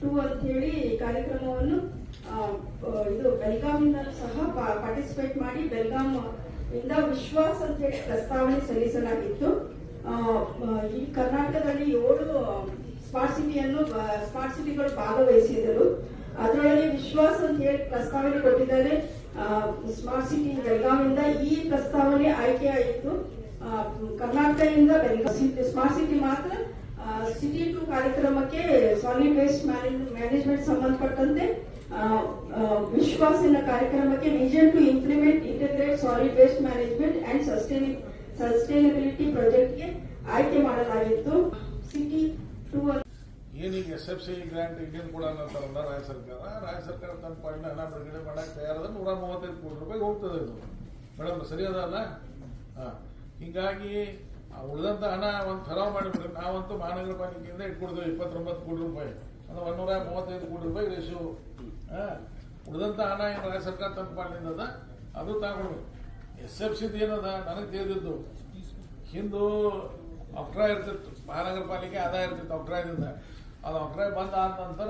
2 ಅಂತ ಹೇಳಿ ಕಾರ್ಯಕ್ರಮವನ್ನು ಇದು ಬೆಳಗಾವಿಯಿಂದ ಸಹ ಪಾರ್ಟಿಸಿಪೇಟ್ ಮಾಡಿ ಬೆಳಗಾಂ ಇಂದ ವಿಶ್ವಾಸ್ ಅಂತ ಹೇಳಿ ಪ್ರಸ್ತಾವನೆ ಸಲ್ಲಿಸಲಾಗಿತ್ತು. ಈ ಕರ್ನಾಟಕದಲ್ಲಿ 7 ಸ್ಮಾರ್ಟ್ ಸಿಟಿಗಳು ಭಾಗವಹಿಸಿದರು. ಅದರೊಳಗೆ ವಿಶ್ವಾಸ್ ಅಂತ ಹೇಳಿ ಪ್ರಸ್ತಾವನೆ ಕೊಟ್ಟಿದ್ದಾರೆ. ಸ್ಮಾರ್ಟ್ ಸಿಟಿ ಬೆಳಗಾವಿಯಿಂದ ಈ ಪ್ರಸ್ತಾವನೆ ಆಯ್ಕೆ ಆಯಿತು. ಕರ್ನಾಟಕದಿಂದ ಸ್ಮಾರ್ಟ್ ಸಿಟಿ ಮಾತ್ರ ಸಿಟಿ 2 ಕಾರ್ಯಕ್ರಮಕ್ಕೆ ಸಾಲಿಡ್ ವೇಸ್ಟ್ ಮ್ಯಾನೇಜ್ಮೆಂಟ್ ಸಂಬಂಧಪಟ್ಟಂತೆ ವಿಶ್ವಾಸಿನ ಕಾರ್ಯಕ್ರಮಕ್ಕೆ vision to implement integrate solid waste management and sustainability ಪ್ರಾಜೆಕ್ಟ್ಗೆ ಆಯ್ಕೆ ಮಾಡಲಾಗಿತ್ತು. ಸಿಟಿ 2 ಏನೀಗ SFC ಗ್ರಾಂಟ್ ಇಂಡಿಯನ್ ಕೂಡ ಅನ್ನೋತಾರಲ್ಲ ರಾಜ್ಯ ಸರ್ಕಾರ ತನ್ನ ಪಾಲಿನ ಹಣ ಬಿಡುಗಡೆ ಮಾಡಕ್ಕೆ ತಯಾರಾದ 135 ಕೋಟಿ ರೂಪಾಯಿ ಹೋಗ್ತದೆ ಇದು. ಮೇಡಮ್ ಸರಿ ಅದಲ್ಲ? ಹೀಗಾಗಿ ಉಳಿದಂತ ಹಣ ಒಂದು ಠರಾವ್ ಮಾಡಿಬಿಟ್ರೆ ನಾವಂತೂ ಮಹಾನಗರ ಪಾಲಿಕೆಯಿಂದ ಇಟ್ಕೊಡ್ತೇವೆ 29 ಕೋಟಿ ರೂಪಾಯಿ, ಅಂದ್ರೆ 135 ಕೋಟಿ ರೂಪಾಯಿ ರೇಷು. ಉಳಿದಂತ ಹಣ ಏನು ರಾಜ್ಯ ಸರ್ಕಾರ ತನ್ನ ಪಾಲಿನಿಂದ ಅದ ಅದು ತಗೊಂಡ್ಬೇಕು. SFC ಏನದ ನನಗೆ ತಿಳಿದಿದ್ದು ಹಿಂದೂ ಅಕ್ಟ್ರಾ ಇರ್ತಿತ್ತು, ಮಹಾನಗರ ಪಾಲಿಕೆ ಆದಾಯ ಇರ್ತಿತ್ತು ಅಕ್ಟ್ರಾದಿಂದ. ಅದು ಅಕ್ಟ್ರಾ ಬಂದ ಆದ ನಂತರ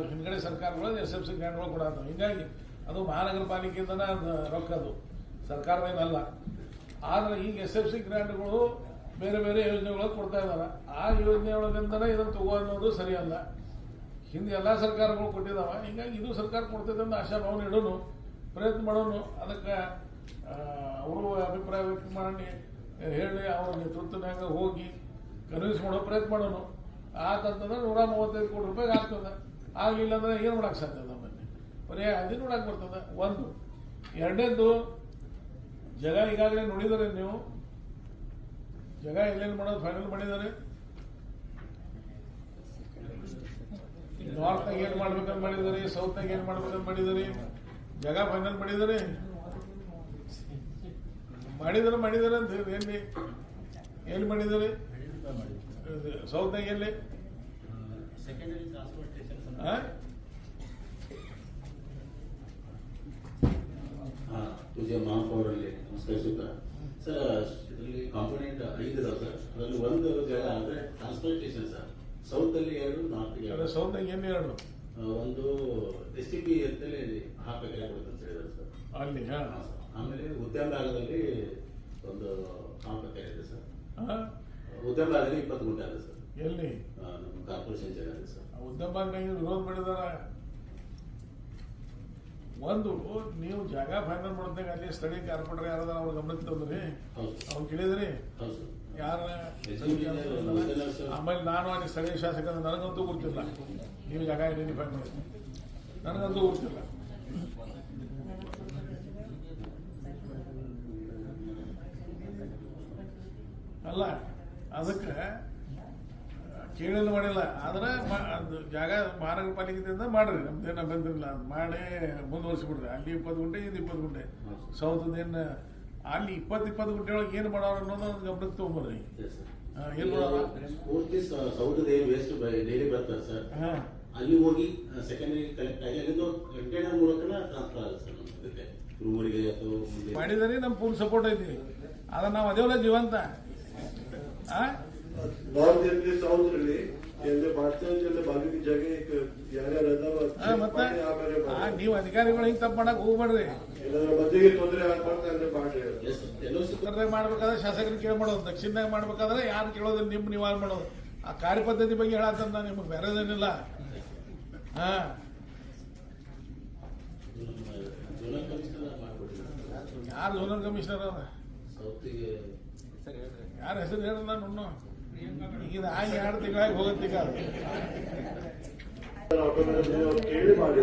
ಹಿಂದ್ಗಡೆ ಸರ್ಕಾರಗಳು SFC ಗ್ರಾಂಟ್ಗಳು ಕೊಡತ್ತವೆ. ಹೀಗಾಗಿ ಅದು ಮಹಾನಗರ ಪಾಲಿಕೆಯಿಂದನೇ ರೊಕ್ಕ, ಅದು ಸರ್ಕಾರವೇನಲ್ಲ. ಆದ್ರೆ ಈಗ SFC ಗ್ರಾಂಟ್ಗಳು ಬೇರೆ ಬೇರೆ ಯೋಜನೆಗಳು ಕೊಡ್ತಾ ಇದ್ದಾರೆ. ಆ ಯೋಜನೆಯೊಳಗಿಂದನೇ ಇದನ್ನು ತಗೋ ಅನ್ನೋದು ಸರಿಯಲ್ಲ. ಹಿಂದೆ ಎಲ್ಲ ಸರ್ಕಾರಗಳು ಕೊಟ್ಟಿದ್ದಾವೆ, ಹೀಗಾಗಿ ಇದು ಸರ್ಕಾರ ಕೊಡ್ತೈತೆ ಅಂತ ಆಶಾಭಾವನೆ ಇಡೋನು, ಪ್ರಯತ್ನ ಮಾಡೋನು. ಅದಕ್ಕೆ ಅವರು ಅಭಿಪ್ರಾಯ ವ್ಯಕ್ತ ಮಾಡಿ ಹೇಳಿ ಅವ್ರ ನೇತೃತ್ವನಾಗ ಹೋಗಿ ಕನ್ವಿನ್ಸ್ ಮಾಡೋ ಪ್ರಯತ್ನ ಮಾಡೋನು. ಆತಂತಂದ್ರೆ 135 ಕೋಟಿ ರೂಪಾಯಿ ಆಗ್ತದೆ. ಆಗಲಿಲ್ಲ ಅಂದ್ರೆ ಏನು ಮಾಡಕ್ಕೆ ಸಾಧ್ಯ ನಮ್ಮಲ್ಲಿ? ಬರೀ ಅದು ನೋಡಕ್ಕೆ ಬರ್ತದೆ. ಒಂದು. ಎರಡನೇದು, ಜಾಗ ಈಗಾಗಲೇ ನೋಡಿದರೆ ನೀವು, ಜಾಗ ಎಲ್ಲೇನು ಮಾಡೋದು ಫೈನಲ್ ಮಾಡಿದ್ದಾರೆ. ನಾರ್ತ್ನಾಗ ಏನ್ ಮಾಡ್ಬೇಕಂತ ಮಾಡಿದಾರೆ, ಸೌತ್ನಾಗ ಏನ್ ಮಾಡ್ಬೇಕಂತ ಮಾಡಿದಾರೆ, ಜಾಗ ಫೈನಲ್ ಮಾಡಿದಾರೆ ಅಂತ ಹೇಳಿ ಎಲ್ಲಿ ಮಾಡಿದಾರೆ? ಸೌತ್ನಾಗ ಎಲ್ಲಿ? ಪೂಜೆ ಮಹಾಪೌರಲ್ಲಿ ನಮಸ್ಕರಿಸುತ್ತಾ ಸರ್, ಇದರಲ್ಲಿ ಕಾಂಪೋನೆಂಟ್ 5 ಇದಾವೆ ಸರ್. ಅದರಲ್ಲಿ ಒಂದು ಜಾಗ ಅಂದ್ರೆ ಟ್ರಾನ್ಸ್ಪೋರ್ಟೇಷನ್ ಸರ್. ಸೌತ್ ಅಲ್ಲಿ 2, ನಾರ್ತ್ 2. ಸೌತ್ನಾಗ ಏನು 2? ಒಂದು STP ಅಂತೇಳಿ ಹಾಕಬೇಕಾಗಿ ಕೊಡುತ್ತೆ ಹೇಳಿದ್ದಾರೆ ಸರ್ ಅಲ್ಲಿ. ಆಮೇಲೆ ಉದ್ಯಮ ಭಾಗದಲ್ಲಿ ಒಂದು ಹಾಕಬೇಕಾಗಿದೆ ಸರ್. ಉದ್ಯಮ ಭಾಗದಲ್ಲಿ 20 ಗುಂಟೆ ಆಗಿದೆ ಸರ್. ಎಲ್ಲಿ? ನಮ್ಮ ಕಾರ್ಪೊರೇಷನ್ ಜಾಗ ಇದೆ ಸರ್. ಉದ್ಯಮ ಭಾಗನಾಗ ವಿರೋಧ ಮಾಡಿದಾರ. ಒಂದು, ನೀವು ಜಾಗ ಫೈನಲ್ ಮಾಡಿದಾಗ ಅಲ್ಲಿ ಸ್ಥಳೀಯ ಕಾರ್ಪೊರೇಟರ್ ಯಾರದ ಅವ್ರ ಗಮನಕ್ಕೆ ತಂದ್ರಿ, ಅವ್ರು ಕೇಳಿದ್ರಿ ಯಾರ? ಆಮೇಲೆ ನಾನು ಅಲ್ಲಿ ಸ್ಥಳೀಯ ಶಾಸಕ, ನನಗಂತೂ ಗೊತ್ತಿಲ್ಲ ನೀವು ಜಾಗ ಐಡೆಂಟಿಫೈ ಮಾಡಿ, ನನಗಂತೂ ಗೊತ್ತಿಲ್ಲ. ಅಲ್ಲ, ಅದಕ್ಕೆ ಕೇಳಿಲ್ಲ ಮಾಡಿಲ್ಲ. ಆದ್ರೆ ಜಾಗ ಮಹಾನಗರ ಪಾಲಿಕೆಯಿಂದ ಮಾಡ್ರಿ, ನಮ್ದೇನ ಬಂದಿರಲಿಲ್ಲ, ಮಾಡಿ ಮುಂದುವರಿಸಿಬಿಡ್ರಿ. ಅಲ್ಲಿ 20 ಗುಂಟೆ, ಇದು 20 ಗುಂಟೆ. ಸೌದದೇನು ಅಲ್ಲಿ 20 ಗುಂಟೆ ಒಳಗೆ ಏನು ಮಾಡೋರು ಅನ್ನೋದು ಒಂದು ಗಮನಕ್ಕೆ ತಗೊಂಬರ್ರಿ. ಏನ್ ಮಾಡೋಣ? ಪೂರ್ತಿ ಸೌದದ ವೇಸ್ಟ್ ಡೈಲಿ ಬರ್ತಾರೆ ಸರ್. ಅಲ್ಲಿ ಹೋಗಿ ಸೆಕೆಂಡರಿ ಕಲೆಕ್ಟ್ ಆಗಿ ಅಲ್ಲಿಂದ ಕಂಟೈನರ್ ಮೂಲಕನ ಟ್ರಾನ್ಸ್ಫರ್ ಆಗುತ್ತೆ ಸರ್. ಅದಕ್ಕೆ ರೂಮರಿಗೆ ಮಾಡಿದರೆ ನಮ್ಮ ಫುಲ್ ಸಪೋರ್ಟ್ ಐತಿ. ಆದ್ರೆ ನಾವು ಅದೇವಲ್ಲ ಜೀವಂತ. नॉर्थ दिल्ली साउथ दिल्ली ಬಾಗಿಲಿನ ಜಾಗ ಮತ್ತೆ ನೀವು ಅಧಿಕಾರಿಗಳು ಹಿಂಗೆ ತಪ್ಪು ಮಾಡಕ್ ಹೋಗ್ಬೇಡ್ರಿ. ಮಧ್ಯೆ ತೊಂದರೆ ಮಾಡ್ಬೇಕಾದ್ರೆ ಶಾಸಕರಿಗೆ ಕೇಳಿ ಮಾಡೋದು, ದಕ್ಷಿಣದಾಗ ಮಾಡ್ಬೇಕಾದ್ರೆ ಯಾರು ಕೇಳೋದಿಲ್ಲ, ನಿಮ್ ನಿವಾರಣೆ ಮಾಡೋದು. ಆ ಕಾರ್ಯಪದ್ಧತಿ ಬಗ್ಗೆ ಹೇಳತ್ತಂದ ನಿಮ್ಗೆ ಬೇರೆದೇನಿಲ್ಲ. ಯಾರು ಝೋನಲ್ ಕಮಿಷನರ್ ಅದ? ಯಾರ ಹೆಸರು ಹೇಳಲ್ಲ ನೋಡು. ಈಗ ಆಗಿ 2 ತಿಂಗಳಾಗಿ ಹೋಗತ್ತೀಗ ಕೇಳಿ ಮಾಡಿ